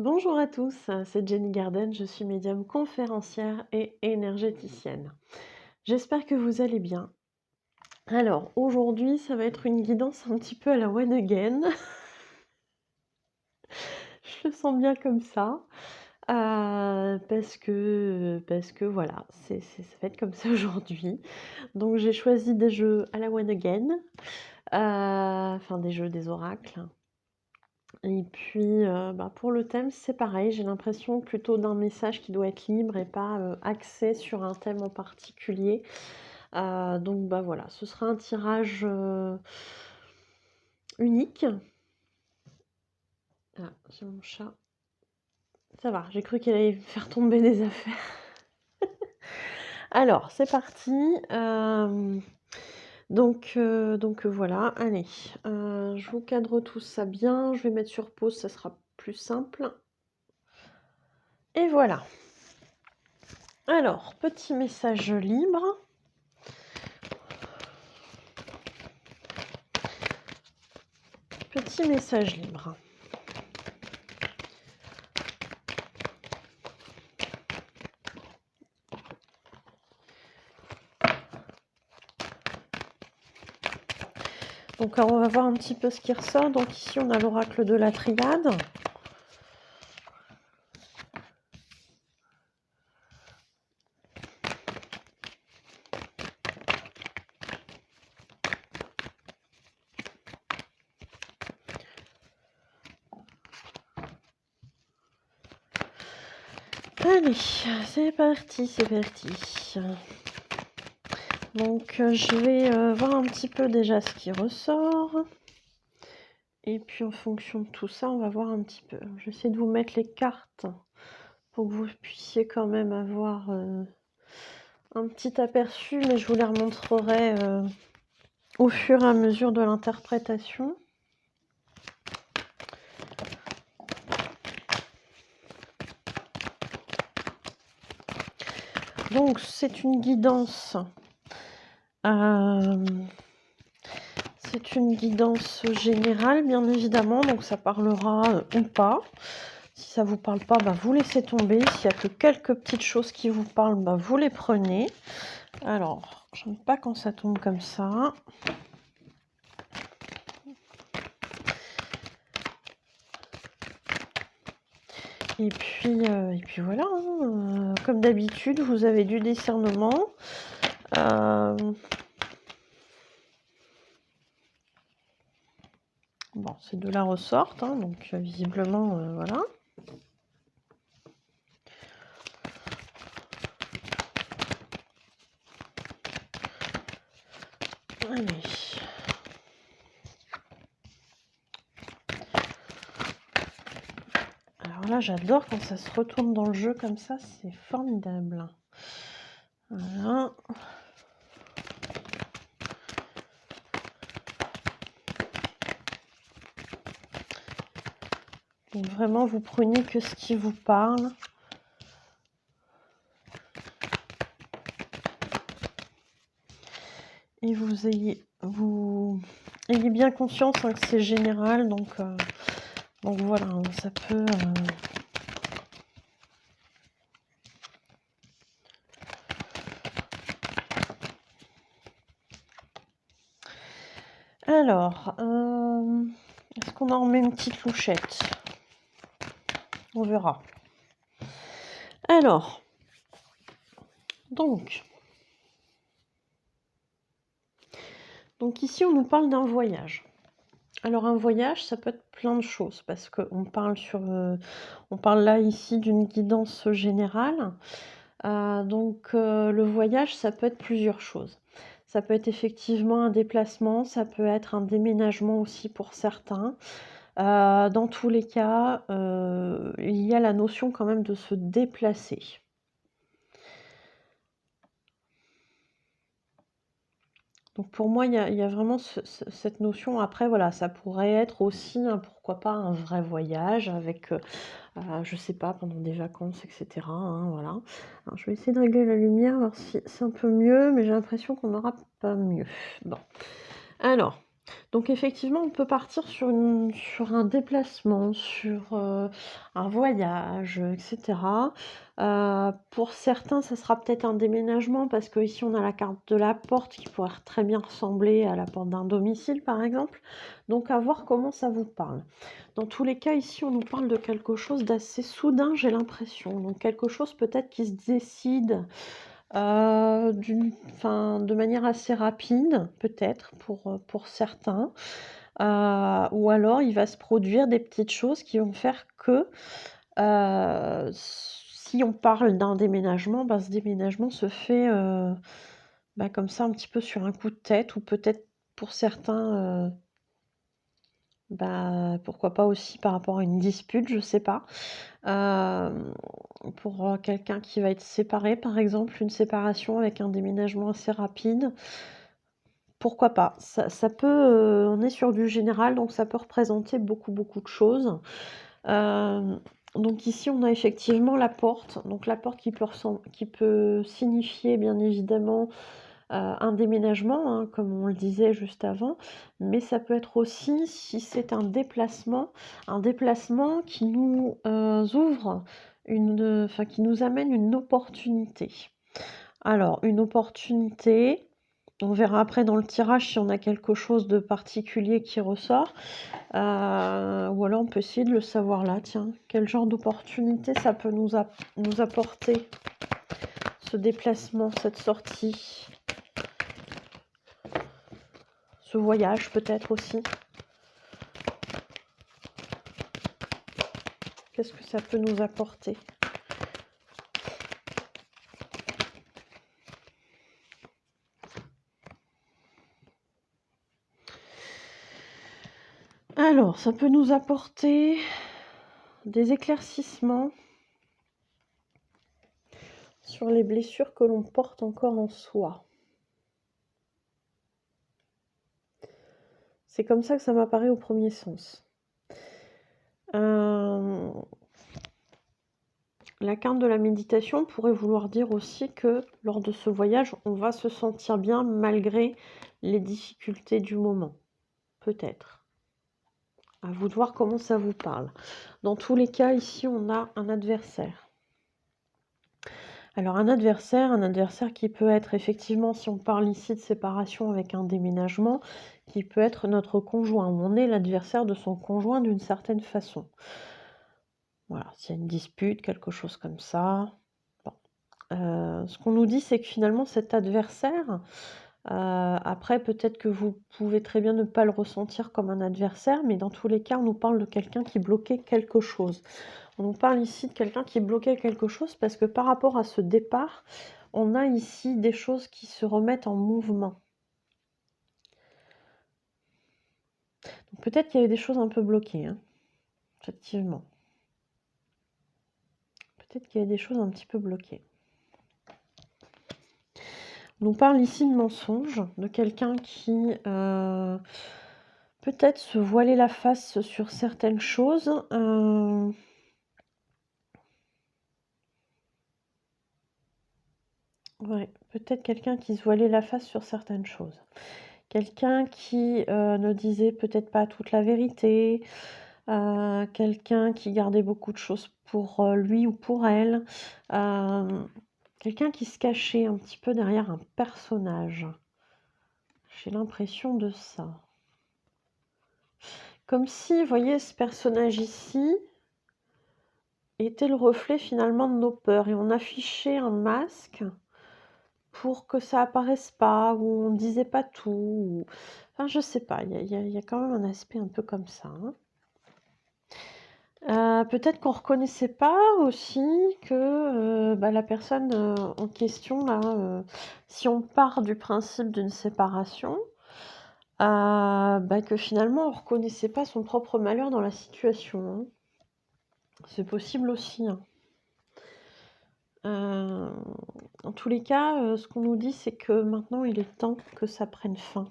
Bonjour à tous, c'est Jenny Garden, je suis médium conférencière et énergéticienne. J'espère que vous allez bien. Alors, aujourd'hui, ça va être une guidance un petit peu à la one again. Je le sens bien comme ça, parce que voilà, ça va être comme ça aujourd'hui. Donc j'ai choisi des jeux à la one again, enfin des jeux, des oracles. Et puis, pour le thème, c'est pareil, j'ai l'impression plutôt d'un message qui doit être libre et pas, axé sur un thème en particulier. Donc voilà, ce sera un tirage, unique. Ah, j'ai mon chat. Ça va, j'ai cru qu'il allait faire tomber des affaires. Alors, c'est parti, donc voilà, allez, je vous cadre tout ça bien, je vais mettre sur pause, ça sera plus simple. Et voilà. Alors, petit message libre. Petit message libre. Donc on va voir un petit peu ce qui ressort. Donc ici on a l'oracle de la triade. Allez, c'est parti, c'est parti. Donc je vais voir un petit peu déjà ce qui ressort. Et puis en fonction de tout ça, on va voir un petit peu. J'essaie de vous mettre les cartes pour que vous puissiez quand même avoir un petit aperçu, mais je vous les remontrerai au fur et à mesure de l'interprétation. Donc c'est une guidance. C'est une guidance générale, bien évidemment, donc ça parlera ou pas. Si ça vous parle pas, vous laissez tomber. S'il y a que quelques petites choses qui vous parlent, vous les prenez. Alors, j'aime pas quand ça tombe comme ça. Et puis voilà, hein, comme d'habitude, vous avez du discernement. Bon, ces deux-là ressortent, hein, donc visiblement, voilà. Allez. Alors là, j'adore quand ça se retourne dans le jeu comme ça, c'est formidable. Voilà. Donc vraiment, vous prenez que ce qui vous parle. Et vous ayez bien conscience que c'est général, donc voilà, hein, ça peut... Alors, est-ce qu'on en remet une petite louchette? On verra. Alors, donc ici, on nous parle d'un voyage. Alors un voyage, ça peut être plein de choses, parce qu'on parle on parle là ici d'une guidance générale. Le voyage, ça peut être plusieurs choses. Ça peut être effectivement un déplacement, ça peut être un déménagement aussi pour certains. Dans tous les cas, il y a la notion quand même de se déplacer. Donc pour moi, il y a vraiment cette notion. Après, voilà, ça pourrait être aussi, hein, pourquoi pas, un vrai voyage avec, je sais pas, pendant des vacances, etc., hein, voilà. Alors je vais essayer de régler la lumière, voir si c'est un peu mieux, mais j'ai l'impression qu'on n'aura pas mieux. Bon. Alors, Donc effectivement, on peut partir sur un déplacement, sur, un voyage, et cetera. Pour certains, ça sera peut-être un déménagement parce qu'ici, on a la carte de la porte qui pourrait très bien ressembler à la porte d'un domicile, par exemple. Donc à voir comment ça vous parle. Dans tous les cas, ici, on nous parle de quelque chose d'assez soudain, j'ai l'impression. Donc quelque chose peut-être qui se décide, de manière assez rapide, peut-être pour certains. Ou alors il va se produire des petites choses qui vont faire que, si on parle d'un déménagement, ce déménagement se fait, comme ça un petit peu sur un coup de tête ou peut-être pour certains, pourquoi pas aussi par rapport à une dispute, je sais pas. Pour, quelqu'un qui va être séparé par exemple, une séparation avec un déménagement assez rapide. Pourquoi pas? Ça peut, on est sur du général, donc ça peut représenter beaucoup, beaucoup de choses. Donc ici, on a effectivement la porte. Donc la porte qui peut signifier bien évidemment, un déménagement, hein, comme on le disait juste avant. Mais ça peut être aussi, si c'est un déplacement qui nous, ouvre qui nous amène une opportunité. Alors une opportunité, on verra après dans le tirage si on a quelque chose de particulier qui ressort. Ou alors on peut essayer de le savoir là, tiens. Quel genre d'opportunité ça peut nous apporter, ce déplacement, cette sortie, ce voyage peut-être aussi. Qu'est-ce que ça peut nous apporter? Alors, ça peut nous apporter des éclaircissements sur les blessures que l'on porte encore en soi. C'est comme ça que ça m'apparaît au premier sens. La carte de la méditation pourrait vouloir dire aussi que lors de ce voyage, on va se sentir bien malgré les difficultés du moment. Peut-être. À vous de voir comment ça vous parle. Dans tous les cas, ici, on a un adversaire. Alors un adversaire qui peut être effectivement, si on parle ici de séparation avec un déménagement, qui peut être notre conjoint. On est l'adversaire de son conjoint d'une certaine façon. Voilà, s'il y a une dispute, quelque chose comme ça. Bon. Ce qu'on nous dit, c'est que finalement, cet adversaire, après, peut-être que vous pouvez très bien ne pas le ressentir comme un adversaire, mais dans tous les cas, on nous parle de quelqu'un qui bloquait quelque chose. On nous parle ici de quelqu'un qui bloquait quelque chose parce que par rapport à ce départ, on a ici des choses qui se remettent en mouvement. Peut-être qu'il y avait des choses un peu bloquées, hein, effectivement. Peut-être qu'il y a des choses un petit peu bloquées. On nous parle ici de mensonge, de quelqu'un qui peut-être se voilait la face sur certaines choses. Ouais, peut-être quelqu'un qui se voilait la face sur certaines choses. Quelqu'un qui ne disait peut-être pas toute la vérité. Quelqu'un qui gardait beaucoup de choses pour lui ou pour elle. Quelqu'un qui se cachait un petit peu derrière un personnage. J'ai l'impression de ça. Comme si, vous voyez, ce personnage ici était le reflet finalement de nos peurs. Et on affichait un masque pour que ça apparaisse pas, ou on disait pas tout. Enfin, je sais pas, il y a quand même un aspect un peu comme ça. Hein. Peut-être qu'on reconnaissait pas aussi que, la personne, en question là, si on part du principe d'une séparation, que finalement on reconnaissait pas son propre malheur dans la situation, hein. C'est possible aussi, hein. En tous les cas, ce qu'on nous dit, c'est que maintenant il est temps que ça prenne fin.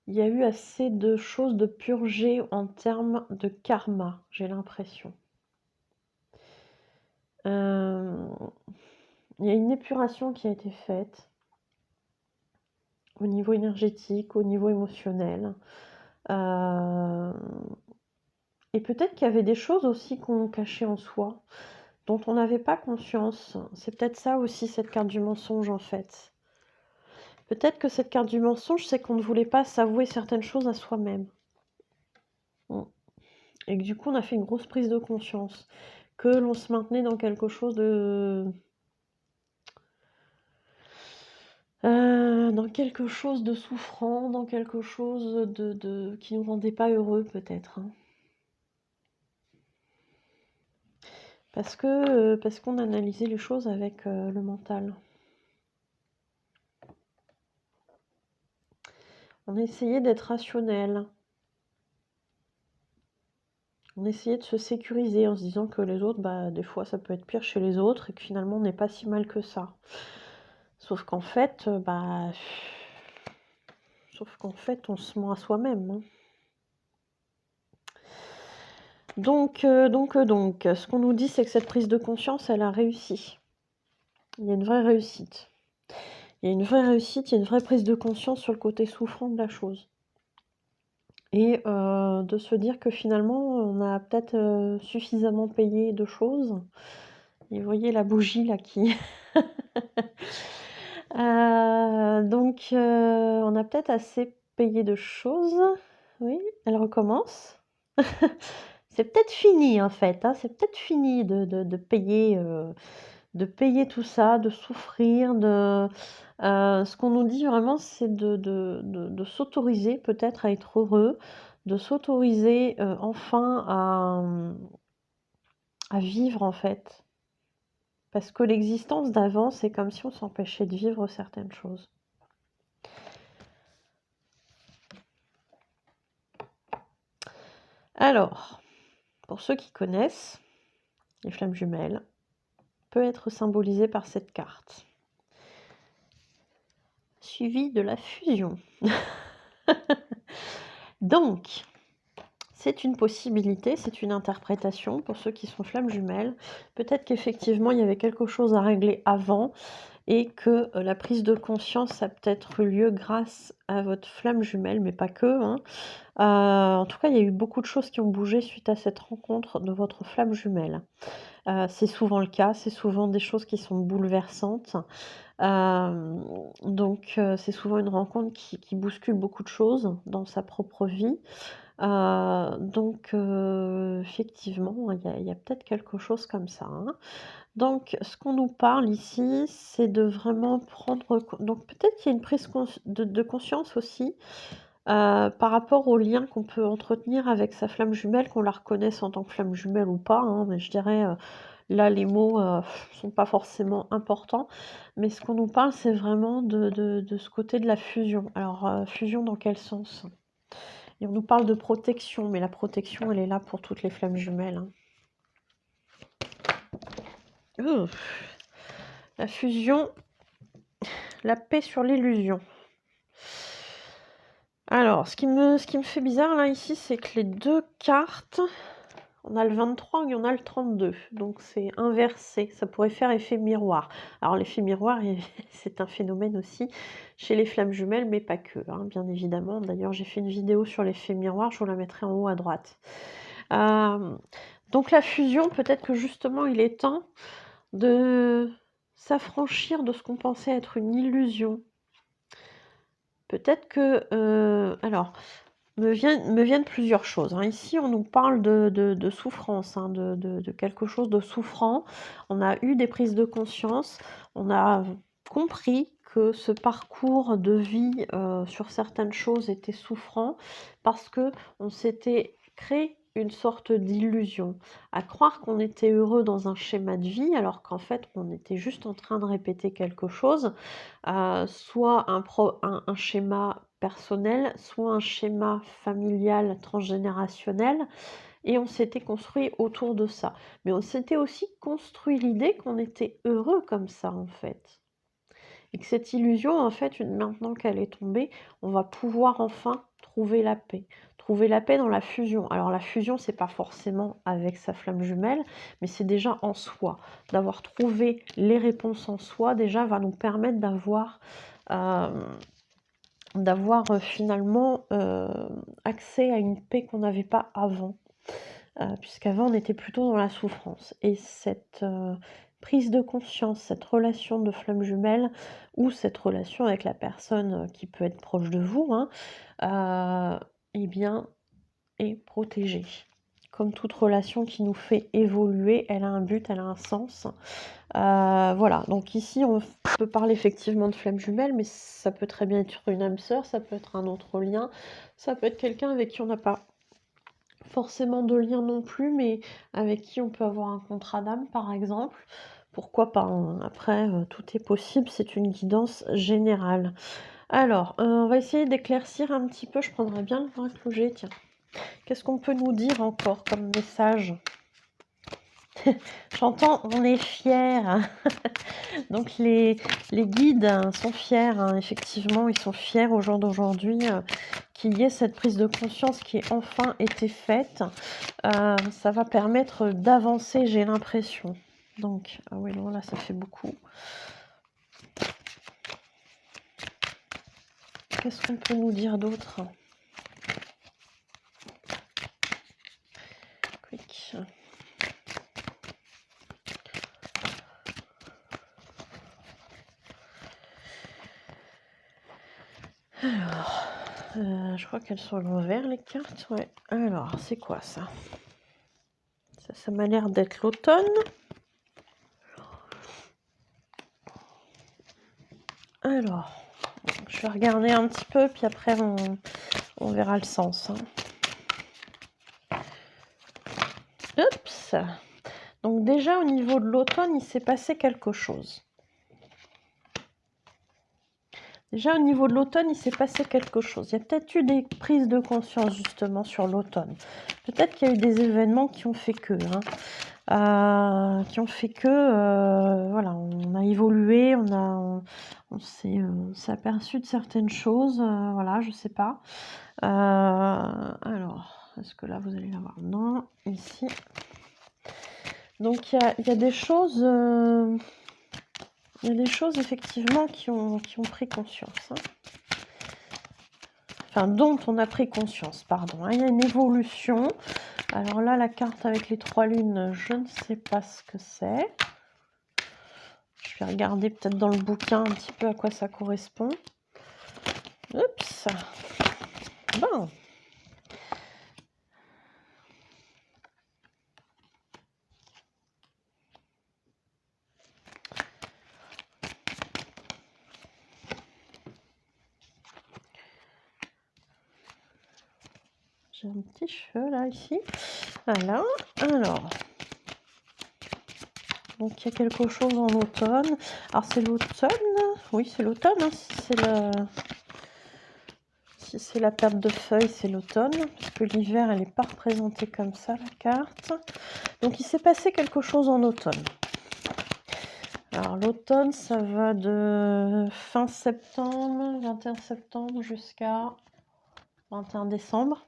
Il y a eu assez de choses de purger en termes de karma, j'ai l'impression. Il y a une épuration qui a été faite. au niveau énergétique, au niveau émotionnel. Et peut-être qu'il y avait des choses aussi qu'on cachait en soi, dont on n'avait pas conscience. C'est peut-être ça aussi, cette carte du mensonge, en fait. Peut-être que cette carte du mensonge, c'est qu'on ne voulait pas s'avouer certaines choses à soi-même. Et que du coup, on a fait une grosse prise de conscience. Que l'on se maintenait dans quelque chose de... dans quelque chose de souffrant, dans quelque chose qui nous rendait pas heureux, peut-être. Hein. Parce qu'on analysait les choses avec le mental. On essayait d'être rationnel. On essayait de se sécuriser en se disant que les autres, bah, des fois, ça peut être pire chez les autres et que finalement, on n'est pas si mal que ça. Sauf qu'en fait, on se ment à soi-même. Hein. Donc, ce qu'on nous dit, c'est que cette prise de conscience, elle a réussi. Il y a une vraie réussite. Il y a une vraie réussite, il y a une vraie prise de conscience sur le côté souffrant de la chose. Et de se dire que finalement, on a peut-être suffisamment payé de choses. Et vous voyez la bougie là qui... on a peut-être assez payé de choses. Oui, elle recommence. C'est peut-être fini en fait, hein, c'est peut-être fini de payer tout ça, de souffrir, ce qu'on nous dit vraiment, c'est de s'autoriser peut-être à être heureux, de s'autoriser enfin à vivre en fait. Parce que l'existence d'avant, c'est comme si on s'empêchait de vivre certaines choses. Alors, pour ceux qui connaissent, les flammes jumelles peut être symbolisé par cette carte. Suivi de la fusion. Donc, c'est une possibilité, c'est une interprétation pour ceux qui sont flammes jumelles. Peut-être qu'effectivement, il y avait quelque chose à régler avant et que la prise de conscience a peut-être eu lieu grâce à votre flamme jumelle, mais pas que. Hein. En tout cas, il y a eu beaucoup de choses qui ont bougé suite à cette rencontre de votre flamme jumelle. C'est souvent le cas, c'est souvent des choses qui sont bouleversantes. C'est souvent une rencontre qui bouscule beaucoup de choses dans sa propre vie. Effectivement, il y a peut-être quelque chose comme ça. Hein. Donc, ce qu'on nous parle ici, c'est de vraiment prendre... Donc, peut-être qu'il y a une prise de conscience aussi par rapport au lien qu'on peut entretenir avec sa flamme jumelle, qu'on la reconnaisse en tant que flamme jumelle ou pas. Hein, mais je dirais... Là, les mots sont pas forcément importants, mais ce qu'on nous parle, c'est vraiment de ce côté de la fusion. Alors, fusion dans quel sens? Et on nous parle de protection, mais la protection, elle est là pour toutes les flammes jumelles. Hein. La fusion, la paix sur l'illusion. Alors, ce qui me fait bizarre là ici, c'est que les deux cartes... On a le 23 et on a le 32, donc c'est inversé, ça pourrait faire effet miroir. Alors l'effet miroir, c'est un phénomène aussi chez les flammes jumelles, mais pas que, hein, bien évidemment. D'ailleurs, j'ai fait une vidéo sur l'effet miroir, je vous la mettrai en haut à droite. Donc la fusion, peut-être que justement, il est temps de s'affranchir de ce qu'on pensait être une illusion. Peut-être que... alors... me viennent plusieurs choses. Hein. Ici, on nous parle de souffrance, hein, de quelque chose de souffrant. On a eu des prises de conscience. On a compris que ce parcours de vie sur certaines choses était souffrant parce que on s'était créé une sorte d'illusion, à croire qu'on était heureux dans un schéma de vie alors qu'en fait on était juste en train de répéter quelque chose, soit un schéma personnel, soit un schéma familial transgénérationnel, et on s'était construit autour de ça. Mais on s'était aussi construit l'idée qu'on était heureux comme ça en fait. Et que cette illusion, en fait, maintenant qu'elle est tombée, on va pouvoir enfin trouver la paix. Trouver la paix dans la fusion. Alors la fusion, c'est pas forcément avec sa flamme jumelle, mais c'est déjà en soi. D'avoir trouvé les réponses en soi, déjà, va nous permettre d'avoir d'avoir finalement accès à une paix qu'on n'avait pas avant. Puisqu'avant on était plutôt dans la souffrance. Et cette prise de conscience, cette relation de flamme jumelle, ou cette relation avec la personne qui peut être proche de vous, hein, eh bien, est protégée. Comme toute relation qui nous fait évoluer, elle a un but, elle a un sens. Voilà, donc ici on peut parler effectivement de flamme jumelle, mais ça peut très bien être une âme sœur, ça peut être un autre lien, ça peut être quelqu'un avec qui on n'a pas forcément de lien non plus, mais avec qui on peut avoir un contrat d'âme par exemple. Pourquoi pas, hein. Après, tout est possible, c'est une guidance générale. Alors, on va essayer d'éclaircir un petit peu, je prendrais bien le bras clocher, tiens. Qu'est-ce qu'on peut nous dire encore comme message? J'entends, on est fiers. Donc les guides sont fiers, hein, effectivement, ils sont fiers au jour d'aujourd'hui qu'il y ait cette prise de conscience qui ait enfin été faite. Ça va permettre d'avancer, j'ai l'impression. Donc, ah oui, non, là, ça fait beaucoup. Qu'est-ce qu'on peut nous dire d'autre? Quick. Alors, je crois qu'elles sont à l'envers, les cartes. Ouais. Alors, c'est quoi ça? Ça m'a l'air d'être l'automne. Alors, je vais regarder un petit peu, puis après on verra le sens. Hein. Oups. Donc déjà au niveau de l'automne, il s'est passé quelque chose. Déjà au niveau de l'automne, il s'est passé quelque chose. Il y a peut-être eu des prises de conscience justement sur l'automne. Peut-être qu'il y a eu des événements qui ont fait que... Hein. Qui ont fait que voilà, on a évolué, on s'est aperçu de certaines choses, voilà, je sais pas. Alors, est-ce que là vous allez la voir? Non, ici. Donc il y a des choses, effectivement qui ont pris conscience. Hein. Enfin, dont on a pris conscience, pardon. Hein. Il y a une évolution. Alors là, la carte avec les 3 lunes, je ne sais pas ce que c'est. Je vais regarder peut-être dans le bouquin un petit peu à quoi ça correspond. Oups. Bon. J'ai un petit cheveu là, ici. Voilà. Alors. Donc il y a quelque chose en automne. Alors c'est l'automne. Oui, c'est l'automne. Hein. Si c'est la perte de feuilles, c'est l'automne. Parce que l'hiver, elle n'est pas représentée comme ça, la carte. Donc il s'est passé quelque chose en automne. Alors l'automne, ça va de fin septembre, 21 septembre, jusqu'à 21 décembre.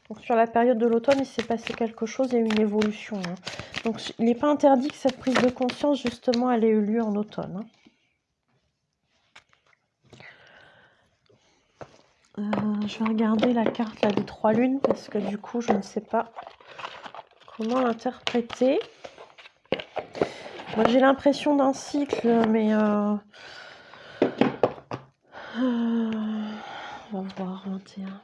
Donc sur la période de l'automne, il s'est passé quelque chose, il y a eu une évolution. Hein. Donc il n'est pas interdit que cette prise de conscience, justement, elle ait eu lieu en automne. Hein. Je vais regarder la carte là, des 3 lunes, parce que du coup, je ne sais pas comment l'interpréter. Moi, j'ai l'impression d'un cycle, mais... on va voir, 21.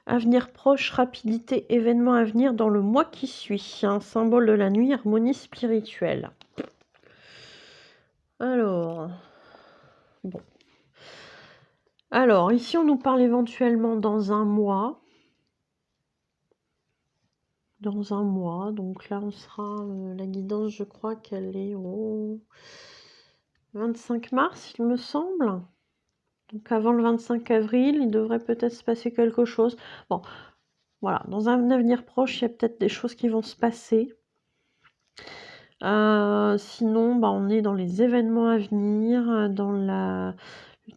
Avenir proche, rapidité, événement à venir dans le mois qui suit. Un symbole de la nuit, harmonie spirituelle. Alors, bon. Alors, ici, on nous parle éventuellement dans un mois. Dans un mois. Donc là, on sera... la guidance, je crois qu'elle est au 25 mars, il me semble. Donc avant le 25 avril, il devrait peut-être se passer quelque chose. Bon, voilà. Dans un avenir proche, il y a peut-être des choses qui vont se passer. Sinon, on est dans les événements à venir, dans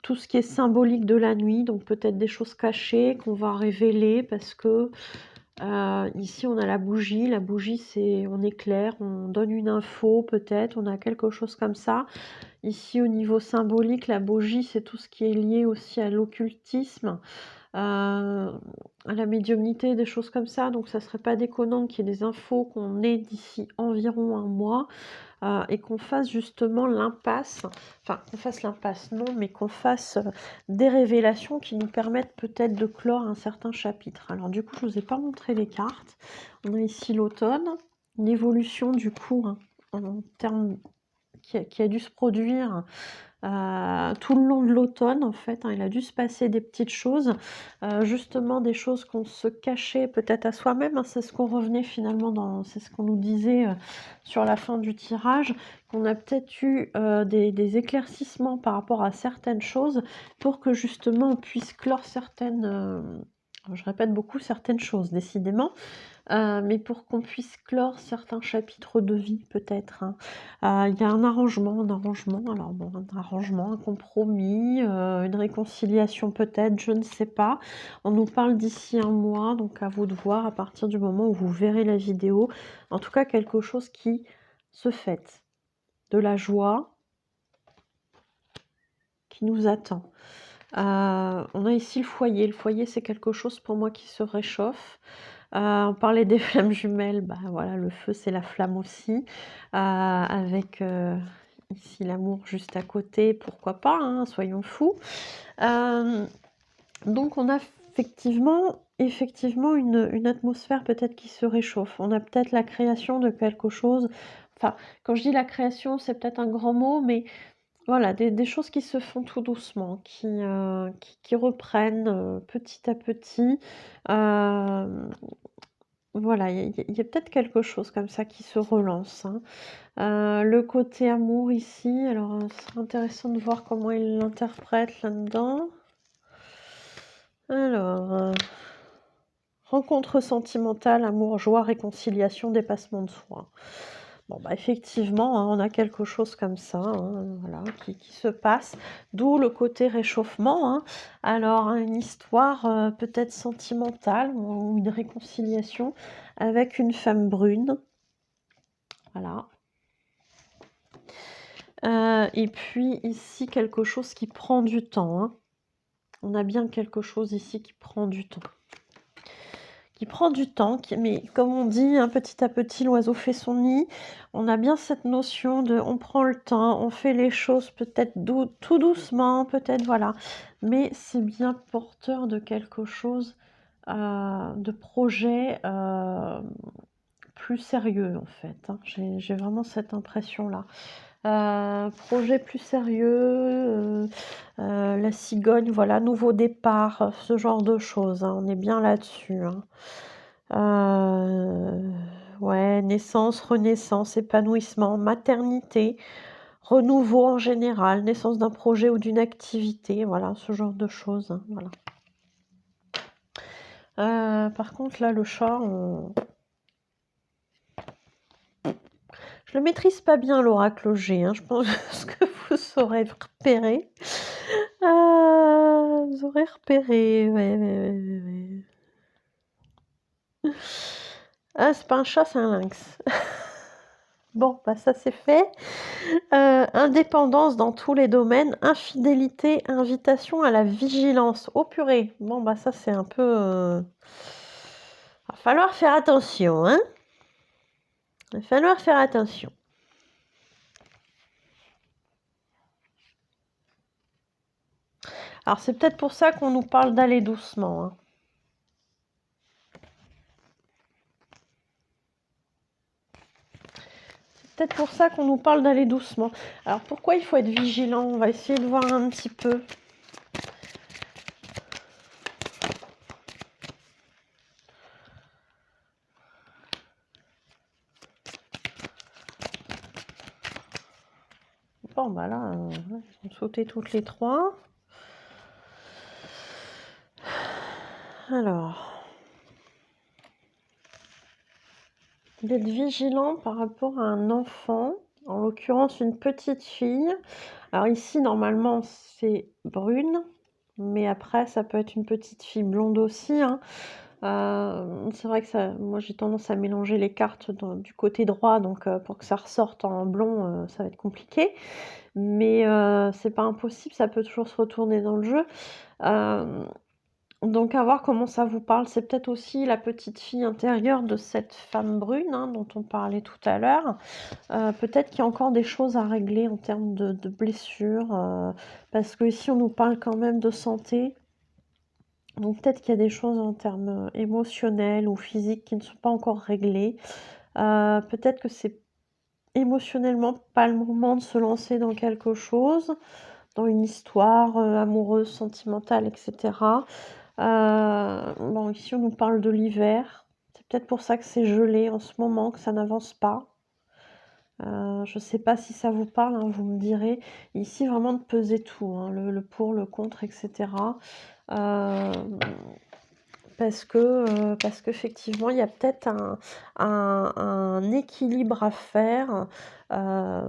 tout ce qui est symbolique de la nuit, donc peut-être des choses cachées qu'on va révéler parce que Ici, on a la bougie. La bougie, c'est on éclaire, on donne une info peut-être, on a quelque chose comme ça. Ici, au niveau symbolique, la bougie, c'est tout ce qui est lié aussi à l'occultisme, à la médiumnité, des choses comme ça. Donc ça serait pas déconnant qu'il y ait des infos qu'on ait d'ici environ un mois. Et qu'on fasse justement l'impasse, enfin qu'on fasse l'impasse non, mais qu'on fasse des révélations qui nous permettent peut-être de clore un certain chapitre. Alors du coup, je ne vous ai pas montré les cartes. On a ici l'automne, une évolution du coup en termes qui a dû se produire tout le long de l'automne en fait, il a dû se passer des petites choses, justement des choses qu'on se cachait peut-être à soi-même, c'est ce qu'on revenait finalement c'est ce qu'on nous disait sur la fin du tirage, qu'on a peut-être eu des éclaircissements par rapport à certaines choses pour que justement on puisse clore certaines, je répète beaucoup certaines choses décidément, mais pour qu'on puisse clore certains chapitres de vie peut-être, hein. Il y a un arrangement, alors bon, un arrangement, un compromis, une réconciliation peut-être, je ne sais pas. On nous parle d'ici un mois, donc à vous de voir à partir du moment où vous verrez la vidéo. En tout cas, quelque chose qui se fête, de la joie qui nous attend. On a ici le foyer. Le foyer, c'est quelque chose pour moi qui se réchauffe. On parlait des flammes jumelles, bah voilà, le feu, c'est la flamme aussi. Avec ici l'amour juste à côté, pourquoi pas, hein, soyons fous. Donc on a effectivement une atmosphère peut-être qui se réchauffe. On a peut-être la création de quelque chose. Enfin, quand je dis la création, c'est peut-être un grand mot, mais voilà, des choses qui se font tout doucement, qui reprennent petit à petit. Voilà, il y a peut-être quelque chose comme ça qui se relance, hein. Le côté amour ici, alors ce serait intéressant de voir comment il l'interprète là-dedans. Alors, rencontre sentimentale, amour, joie, réconciliation, dépassement de soi. Bon, bah effectivement, hein, on a quelque chose comme ça, hein, voilà, qui se passe, d'où le côté réchauffement, hein. Alors, hein, une histoire peut-être sentimentale ou une réconciliation avec une femme brune, voilà. Et puis ici, quelque chose qui prend du temps, hein. On a bien quelque chose ici qui prend du temps. Qui prend du temps, mais comme on dit, hein, petit à petit, l'oiseau fait son nid. On a bien cette notion de on prend le temps, on fait les choses peut-être tout doucement, peut-être, voilà. Mais c'est bien porteur de quelque chose, de projet plus sérieux, en fait, hein. J'ai vraiment cette impression-là. Projet plus sérieux, la cigogne, voilà, nouveau départ, ce genre de choses, hein, on est bien là-dessus, hein. Ouais, naissance, renaissance, épanouissement, maternité, renouveau en général, naissance d'un projet ou d'une activité, voilà, ce genre de choses, hein, voilà. Par contre, là, le chat, je le maîtrise pas bien, l'oracle G, hein, je pense que vous saurez repérer. Vous aurez repéré, ouais. Ah, c'est pas un chat, c'est un lynx. Bon, bah ça c'est fait. Indépendance dans tous les domaines, infidélité, invitation à la vigilance. Oh purée. Bon, bah ça c'est un peu... Va falloir faire attention, hein. Va falloir faire attention. Alors c'est peut-être pour ça qu'on nous parle d'aller doucement, hein. Peut-être pour ça qu'on nous parle d'aller doucement. Alors pourquoi il faut être vigilant? On va essayer de voir un petit peu. Bon, bah là, ils ont sauté toutes les trois. Alors, d'être vigilant par rapport à un enfant, en l'occurrence une petite fille. Alors ici, normalement, c'est brune, mais après, ça peut être une petite fille blonde aussi, hein. C'est vrai que ça moi j'ai tendance à mélanger les cartes du côté droit, donc pour que ça ressorte en blond, ça va être compliqué. Mais c'est pas impossible, ça peut toujours se retourner dans le jeu. Hem Donc à voir comment ça vous parle. C'est peut-être aussi la petite fille intérieure de cette femme brune, hein, dont on parlait tout à l'heure. Peut-être qu'il y a encore des choses à régler en termes de blessures, parce qu'ici on nous parle quand même de santé. Donc peut-être qu'il y a des choses en termes, émotionnels ou physiques qui ne sont pas encore réglées. Peut-être que c'est émotionnellement pas le moment de se lancer dans quelque chose, dans une histoire, amoureuse, sentimentale et cetera. Bon, ici, on nous parle de l'hiver. C'est peut-être pour ça que c'est gelé en ce moment, que ça n'avance pas. Je sais pas si ça vous parle, hein, vous me direz. Ici, vraiment de peser tout, hein, le pour, le contre et cetera. Parce qu'effectivement, il y a peut-être un équilibre à faire, par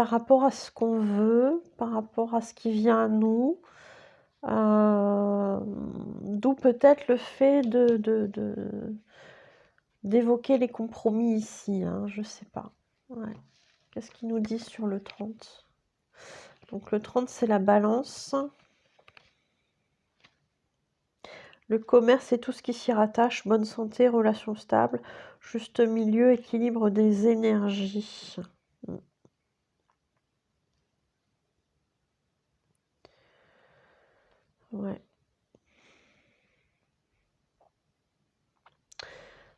rapport à ce qu'on veut, par rapport à ce qui vient à nous. D'où peut-être le fait d'évoquer les compromis ici, hein, je sais pas. Ouais. Qu'est-ce qu'ils nous disent sur le 30? Donc le 30, c'est la balance. Le commerce et tout ce qui s'y rattache, bonne santé, relations stables, juste milieu, équilibre des énergies. Mm. Ouais.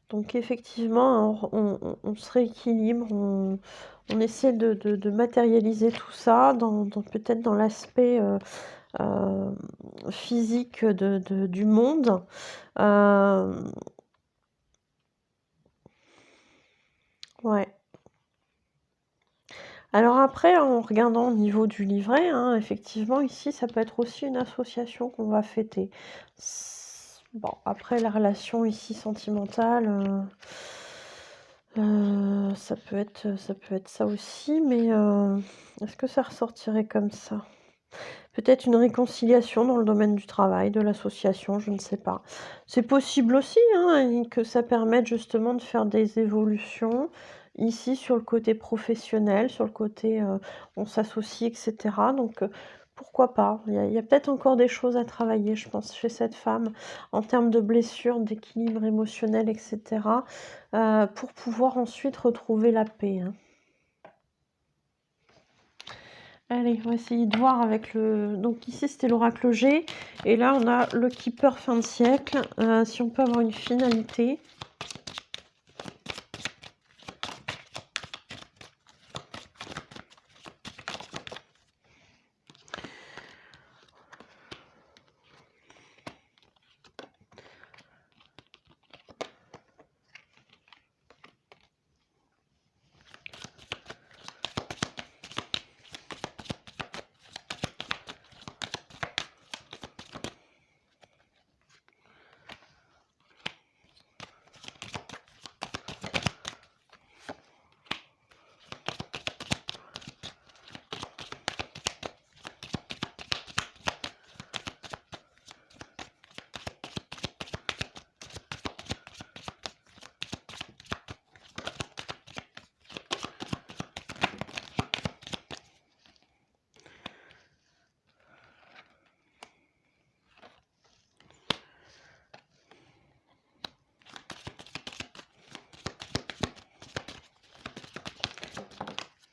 Donc effectivement, on se rééquilibre, on essaie de matérialiser tout ça peut-être dans l'aspect physique du monde. Ouais. Alors après, en regardant au niveau du livret, hein, effectivement, ici, ça peut être aussi une association qu'on va fêter. Bon, après, la relation ici sentimentale, ça peut être ça aussi, mais est-ce que ça ressortirait comme ça? Peut-être une réconciliation dans le domaine du travail, de l'association, je ne sais pas. C'est possible aussi, hein, et que ça permette justement de faire des évolutions ici sur le côté professionnel, sur le côté, on s'associe et cetera. Donc pourquoi pas? Il y a peut-être encore des choses à travailler, je pense, chez cette femme en termes de blessures, d'équilibre émotionnel et cetera, pour pouvoir ensuite retrouver la paix, hein. Allez, on va essayer de voir avec le... Donc ici, c'était l'oracle G. Et là, on a le Keeper fin de siècle. Si on peut avoir une finalité.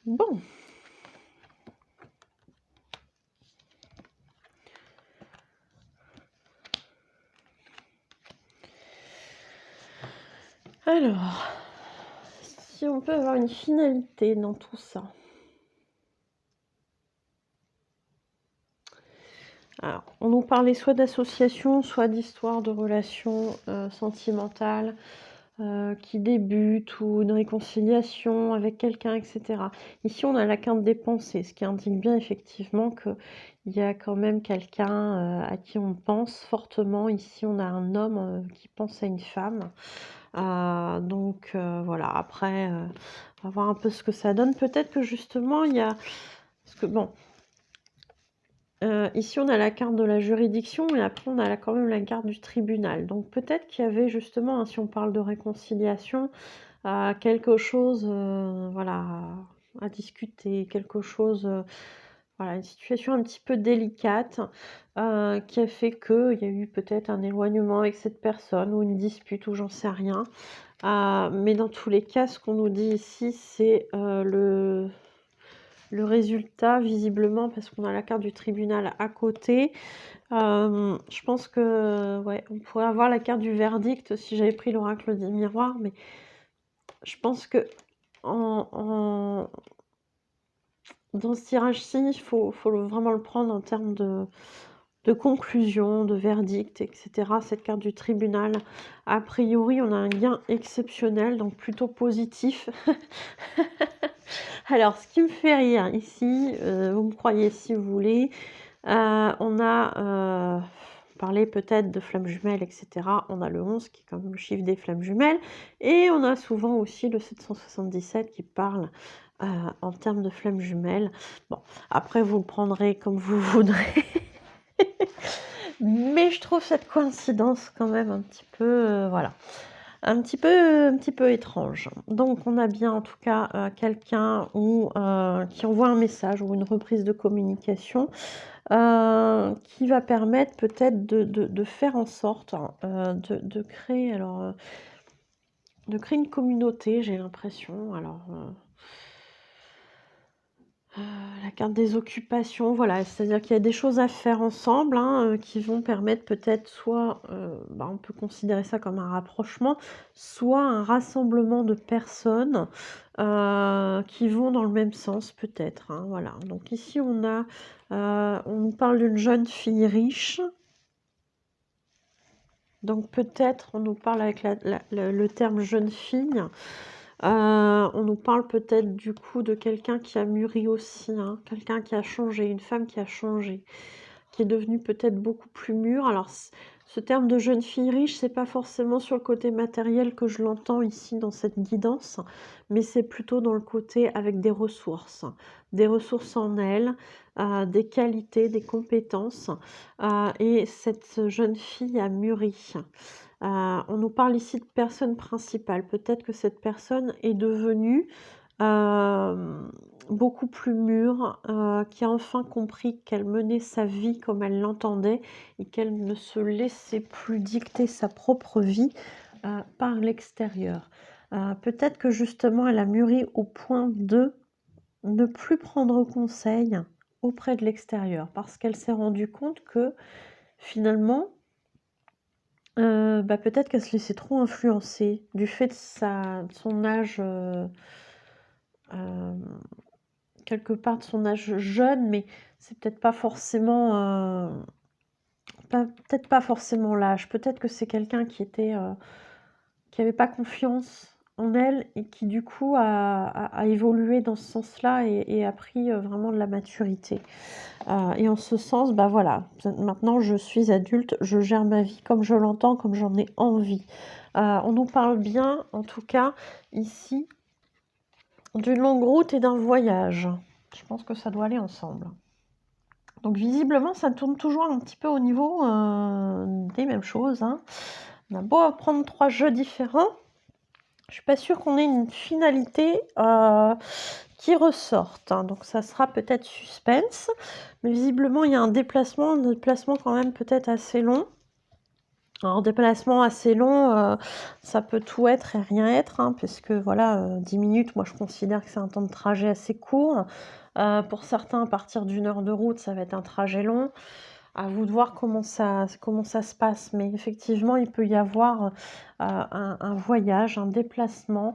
Bon. Alors, si on peut avoir une finalité dans tout ça. Alors, on nous parlait soit d'association, soit d'histoire de relations sentimentales qui débutent ou une réconciliation avec quelqu'un, etc. Ici, on a la quinte des pensées, ce qui indique bien effectivement qu'il y a quand même quelqu'un à qui on pense fortement. Ici, on a un homme qui pense à une femme. Donc voilà, après, on va voir un peu ce que ça donne. Peut-être que justement, il y a... Parce que bon, Ici, on a la carte de la juridiction et après on a quand même la carte du tribunal. Donc peut-être qu'il y avait justement, hein, si on parle de réconciliation, quelque chose, voilà, à discuter, quelque chose, voilà, une situation un petit peu délicate, qui a fait qu'il y a eu peut-être un éloignement avec cette personne ou une dispute ou j'en sais rien. Mais dans tous les cas, ce qu'on nous dit ici, c'est, le résultat visiblement parce qu'on a la carte du tribunal à côté. Je pense que, ouais, on pourrait avoir la carte du verdict si j'avais pris l'oracle des miroirs, mais je pense que en dans ce tirage-ci, il faut vraiment le prendre en termes de conclusion, de verdict et cetera. Cette carte du tribunal, a priori, on a un gain exceptionnel, donc plutôt positif. Alors, ce qui me fait rire ici, vous me croyez si vous voulez, on a, parlé peut-être de flammes jumelles et cetera. On a le 11 qui est quand même le chiffre des flammes jumelles et on a souvent aussi le 777 qui parle, en termes de flammes jumelles. Bon, après vous le prendrez comme vous voudrez. Mais je trouve cette coïncidence quand même un petit peu, voilà, un petit peu étrange. Donc on a bien en tout cas, quelqu'un qui envoie un message ou une reprise de communication, qui va permettre peut-être de faire en sorte, de créer alors, de créer une communauté, j'ai l'impression. Alors, la carte des occupations, voilà, c'est-à-dire qu'il y a des choses à faire ensemble, hein, qui vont permettre peut-être soit, on peut considérer ça comme un rapprochement, soit un rassemblement de personnes, qui vont dans le même sens peut-être, hein, voilà. Donc ici on nous parle d'une jeune fille riche. Donc peut-être on nous parle avec le terme jeune fille. On nous parle peut-être du coup de quelqu'un qui a mûri aussi, hein, quelqu'un qui a changé, une femme qui a changé, qui est devenue peut-être beaucoup plus mûre. Alors ce terme de jeune fille riche, c'est pas forcément sur le côté matériel que je l'entends ici dans cette guidance, mais c'est plutôt dans le côté avec des ressources en elle, des qualités, des compétences, et cette jeune fille a mûri. On nous parle ici de personne principale. Peut-être que cette personne est devenue, beaucoup plus mûre, qui a enfin compris qu'elle menait sa vie comme elle l'entendait et qu'elle ne se laissait plus dicter sa propre vie, par l'extérieur. Peut-être que justement elle a mûri au point de ne plus prendre conseil auprès de l'extérieur parce qu'elle s'est rendue compte que finalement, peut-être qu'elle se laissait trop influencer du fait de son âge, quelque part de son âge jeune, mais c'est peut-être pas forcément, peut-être pas forcément l'âge. Peut-être que c'est quelqu'un qui avait pas confiance en elle et qui du coup a évolué dans ce sens-là et a pris, vraiment de la maturité. Et en ce sens, voilà, maintenant je suis adulte, je gère ma vie comme je l'entends, comme j'en ai envie. On nous parle bien, en tout cas, ici, d'une longue route et d'un voyage. Je pense que ça doit aller ensemble. Donc visiblement, ça tourne toujours un petit peu au niveau des mêmes choses, hein. On a beau prendre 3 jeux différents, je suis pas sûre qu'on ait une finalité qui ressorte, hein. Donc ça sera peut-être suspense, mais visiblement il y a un déplacement quand même peut-être assez long. Alors déplacement assez long, ça peut tout être et rien être, hein, puisque voilà, 10 minutes, moi je considère que c'est un temps de trajet assez court. Pour certains, à partir d'1 heure de route, ça va être un trajet long. À vous de voir comment ça se passe, mais effectivement, il peut y avoir, un voyage, un déplacement,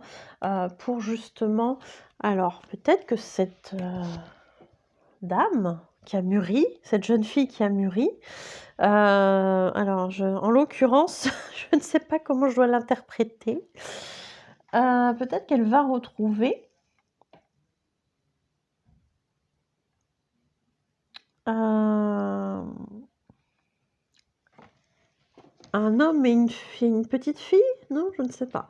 pour justement alors peut-être que cette, dame qui a mûri, cette jeune fille qui a mûri, alors en l'occurrence, je ne sais pas comment je dois l'interpréter. Peut-être qu'elle va retrouver un homme et une petite fille? Non, je ne sais pas.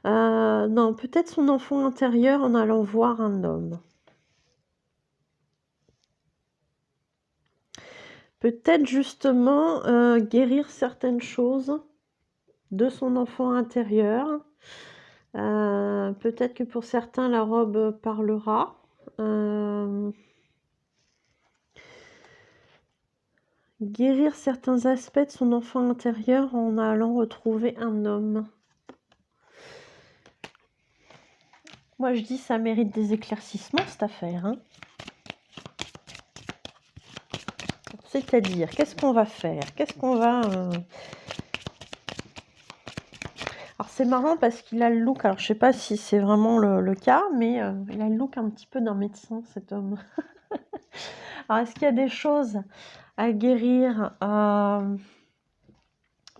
Non, peut-être son enfant intérieur en allant voir un homme. peut-être justement guérir certaines choses de son enfant intérieur. Peut-être que pour certains, la robe parlera. Guérir certains aspects de son enfant intérieur en allant retrouver un homme. Moi, je dis ça mérite des éclaircissements, cette affaire. Hein. C'est-à-dire, qu'est-ce qu'on va faire? Qu'est-ce qu'on va... Alors, c'est marrant parce qu'il a le look... Alors, je sais pas si c'est vraiment le cas, mais il a le look un petit peu d'un médecin, cet homme. Alors, est-ce qu'il y a des choses à guérir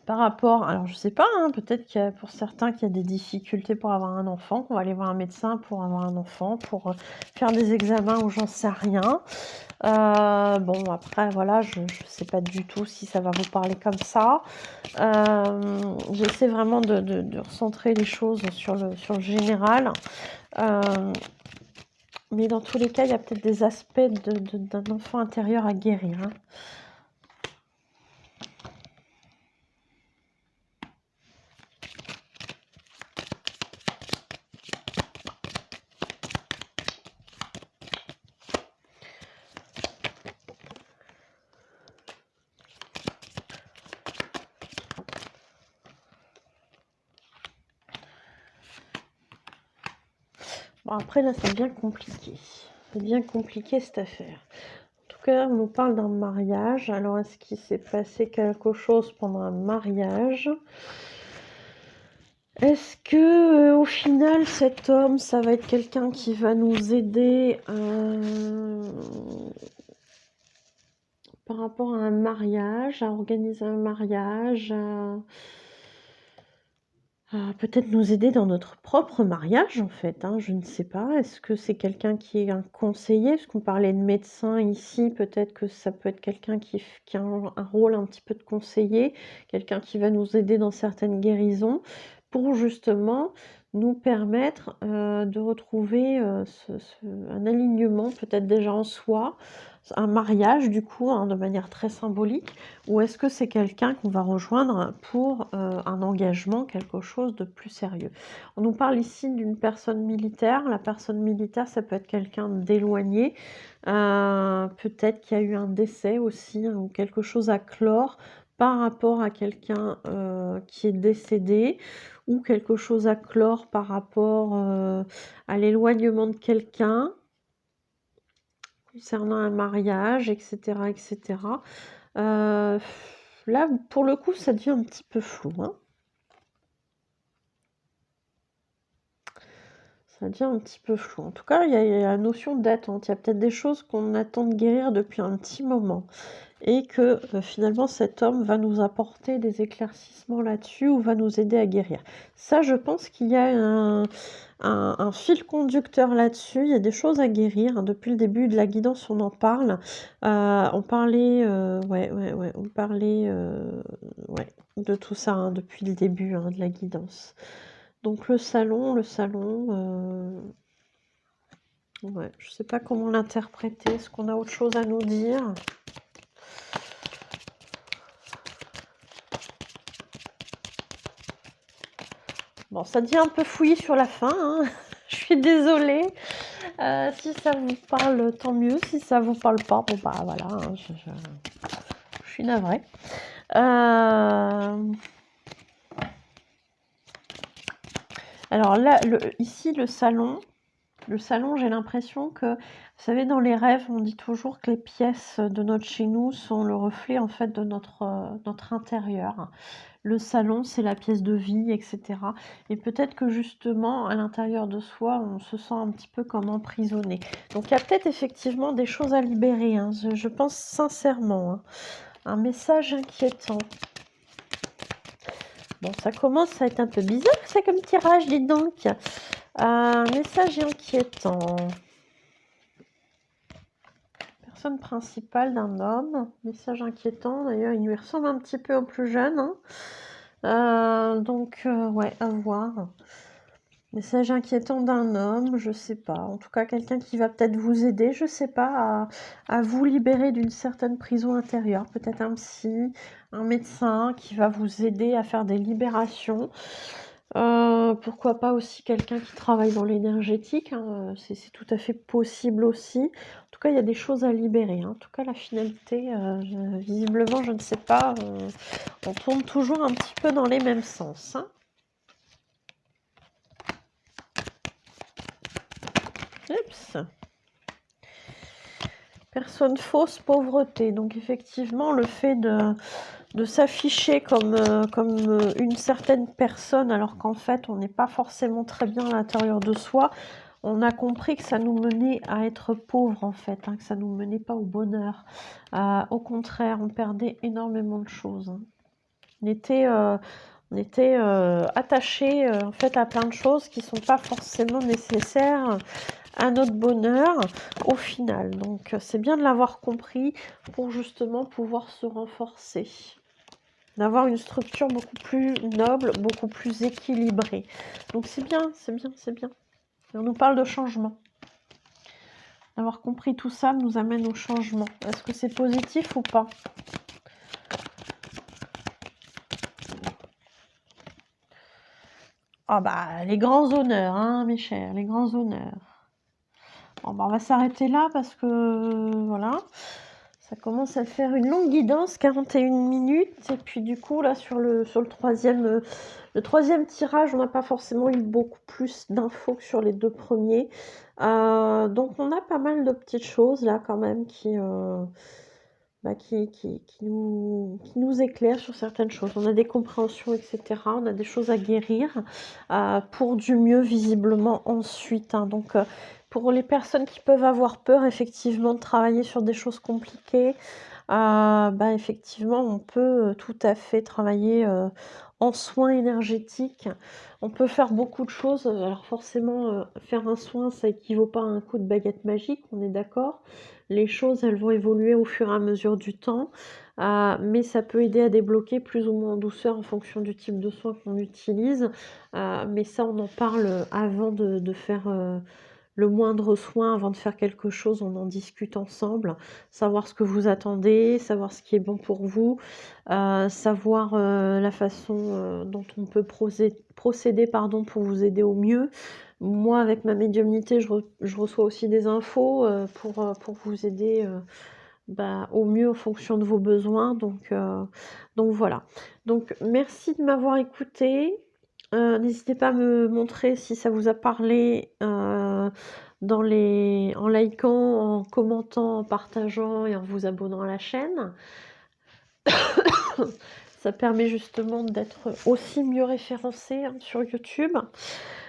par rapport, alors je sais pas, hein, peut-être qu'il y a pour certains qu'il y a des difficultés pour avoir un enfant, qu'on va aller voir un médecin pour avoir un enfant, pour faire des examens ou j'en sais rien. Bon, après, voilà, je sais pas du tout si ça va vous parler comme ça. J'essaie vraiment de recentrer les choses sur le général. Mais dans tous les cas, il y a peut-être des aspects d'un enfant intérieur à guérir. Hein. Bon, après, là, c'est bien compliqué. C'est bien compliqué, cette affaire. En tout cas, on nous parle d'un mariage. Alors, est-ce qu'il s'est passé quelque chose pendant un mariage? Est-ce que, au final, cet homme, ça va être quelqu'un qui va nous aider par rapport à un mariage, à organiser un mariage, peut-être nous aider dans notre propre mariage, en fait, hein, je ne sais pas. Est-ce que c'est quelqu'un qui est un conseiller? Parce qu'on parlait de médecin ici, peut-être que ça peut être quelqu'un qui a un rôle un petit peu de conseiller, quelqu'un qui va nous aider dans certaines guérisons, pour justement nous permettre de retrouver un alignement, peut-être déjà en soi, un mariage du coup, hein, de manière très symbolique, ou est-ce que c'est quelqu'un qu'on va rejoindre pour un engagement, quelque chose de plus sérieux? On nous parle ici d'une personne militaire. La personne militaire, ça peut être quelqu'un d'éloigné. Peut-être qu'il y a eu un décès aussi, hein, ou quelque chose à clore par rapport à quelqu'un qui est décédé, ou quelque chose à clore par rapport à l'éloignement de quelqu'un concernant un mariage, etc., etc. Là, pour le coup, ça devient un petit peu flou. Hein. Ça devient un petit peu flou. En tout cas, il y a la notion d'attente. Il y a peut-être des choses qu'on attend de guérir depuis un petit moment. Et que finalement, cet homme va nous apporter des éclaircissements là-dessus ou va nous aider à guérir. Ça, je pense qu'il y a un fil conducteur là-dessus. Il y a des choses à guérir. Hein. Depuis le début de la guidance, on en parle. On parlait, on parlait de tout ça hein, depuis le début hein, de la guidance. Donc le salon, ouais, je sais pas comment l'interpréter. Est-ce qu'on a autre chose à nous dire? Bon, ça devient un peu fouillis sur la fin. Hein. Je suis désolée. Si ça vous parle, tant mieux. Si ça vous parle pas, bon bah voilà. Hein, je suis navrée. Alors là, ici, le salon, j'ai l'impression que, vous savez, dans les rêves, on dit toujours que les pièces de notre chez nous sont le reflet, en fait, de notre intérieur. Le salon, c'est la pièce de vie, etc. Et peut-être que, justement, à l'intérieur de soi, on se sent un petit peu comme emprisonné. Donc, il y a peut-être effectivement des choses à libérer, hein, je pense sincèrement. Hein. Un message inquiétant. Bon, ça commence à être un peu bizarre, ça, comme tirage, dis donc. Un message inquiétant. Personne principale d'un homme. Message inquiétant. D'ailleurs, il lui ressemble un petit peu au plus jeune. Hein. Donc, ouais, à voir. Message inquiétant d'un homme, je sais pas. En tout cas, quelqu'un qui va peut-être vous aider, je sais pas, à vous libérer d'une certaine prison intérieure. Peut-être un psy, un médecin qui va vous aider à faire des libérations. Pourquoi pas aussi quelqu'un qui travaille dans l'énergétique, hein, c'est tout à fait possible aussi. En tout cas, il y a des choses à libérer, hein. En tout cas, la finalité, visiblement, je ne sais pas, on tourne toujours un petit peu dans les mêmes sens, hein. Oups. Personne fausse, pauvreté. Donc effectivement, le fait de s'afficher comme, une certaine personne, alors qu'en fait, on n'est pas forcément très bien à l'intérieur de soi, on a compris que ça nous menait à être pauvre, en fait, hein, que ça nous menait pas au bonheur. Au contraire, on perdait énormément de choses, hein. On était attachés, en fait, à plein de choses qui sont pas forcément nécessaires à notre bonheur au final. Donc c'est bien de l'avoir compris pour justement pouvoir se renforcer, d'avoir une structure beaucoup plus noble, beaucoup plus équilibrée. Donc c'est bien, c'est bien, c'est bien. Et on nous parle de changement. D'avoir compris tout ça nous amène au changement. Est-ce que c'est positif ou pas? Ah bah les grands honneurs, hein, mes chers, les grands honneurs. Bon bah on va s'arrêter là parce que voilà. Ça commence à faire une longue guidance, 41 minutes. Et puis du coup, là, sur le troisième tirage, on n'a pas forcément eu beaucoup plus d'infos que sur les deux premiers. Donc on a pas mal de petites choses là quand même qui nous éclairent sur certaines choses. On a des compréhensions, etc. On a des choses à guérir pour du mieux visiblement ensuite, hein. Donc pour les personnes qui peuvent avoir peur effectivement de travailler sur des choses compliquées, effectivement, on peut tout à fait travailler en soins énergétiques. On peut faire beaucoup de choses. Alors forcément, faire un soin, ça équivaut pas à un coup de baguette magique, on est d'accord. Les choses, elles vont évoluer au fur et à mesure du temps, mais ça peut aider à débloquer plus ou moins en douceur en fonction du type de soin qu'on utilise. Mais ça, on en parle avant de faire le moindre soin, avant de faire quelque chose, on en discute ensemble, savoir ce que vous attendez, savoir ce qui est bon pour vous, savoir la façon dont on peut procéder pour vous aider au mieux. Moi, avec ma médiumnité, je reçois aussi des infos pour vous aider au mieux en fonction de vos besoins. Donc voilà. Donc merci de m'avoir écouté. N'hésitez pas à me montrer si ça vous a parlé en likant, en commentant, en partageant et en vous abonnant à la chaîne. Ça permet justement d'être aussi mieux référencé, hein, sur YouTube.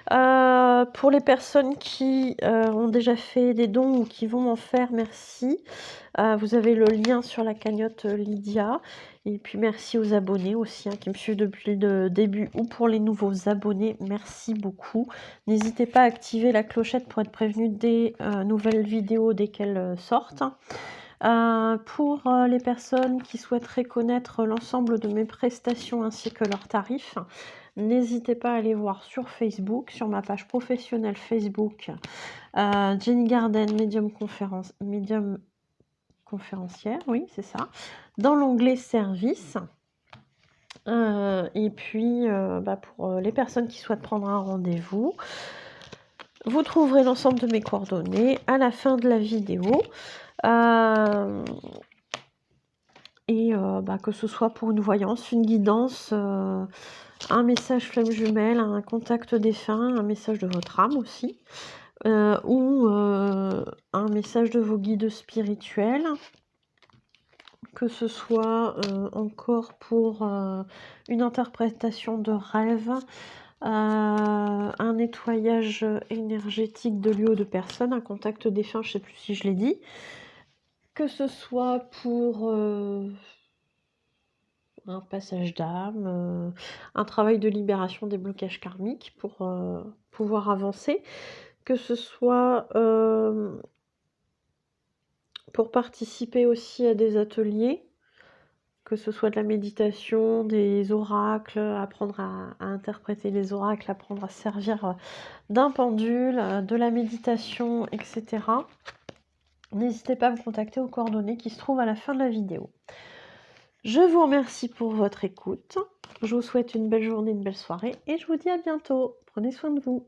Pour les personnes qui ont déjà fait des dons ou qui vont en faire, merci. Vous avez le lien sur la cagnotte Lydia. Et puis merci aux abonnés aussi, hein, qui me suivent depuis le début, ou pour les nouveaux abonnés, merci beaucoup. N'hésitez pas à activer la clochette pour être prévenu des nouvelles vidéos dès qu'elles sortent. Pour les personnes qui souhaiteraient connaître l'ensemble de mes prestations ainsi que leurs tarifs, n'hésitez pas à aller voir sur Facebook, sur ma page professionnelle Facebook, Jenny Garden, médium conférencière, oui, c'est ça, dans l'onglet service. Et puis, pour les personnes qui souhaitent prendre un rendez-vous, vous trouverez l'ensemble de mes coordonnées à la fin de la vidéo. Et que ce soit pour une voyance, une guidance, un message flamme jumelle, un contact défunt, un message de votre âme aussi, ou un message de vos guides spirituels, que ce soit encore pour une interprétation de rêve, un nettoyage énergétique de lieux ou de personnes, un contact défunt, je ne sais plus si je l'ai dit, que ce soit pour un passage d'âme, un travail de libération des blocages karmiques pour pouvoir avancer, que ce soit pour participer aussi à des ateliers, que ce soit de la méditation, des oracles, apprendre à interpréter les oracles, apprendre à se servir d'un pendule, de la méditation, etc. N'hésitez pas à me contacter aux coordonnées qui se trouvent à la fin de la vidéo. Je vous remercie pour votre écoute. Je vous souhaite une belle journée, une belle soirée et je vous dis à bientôt. Prenez soin de vous.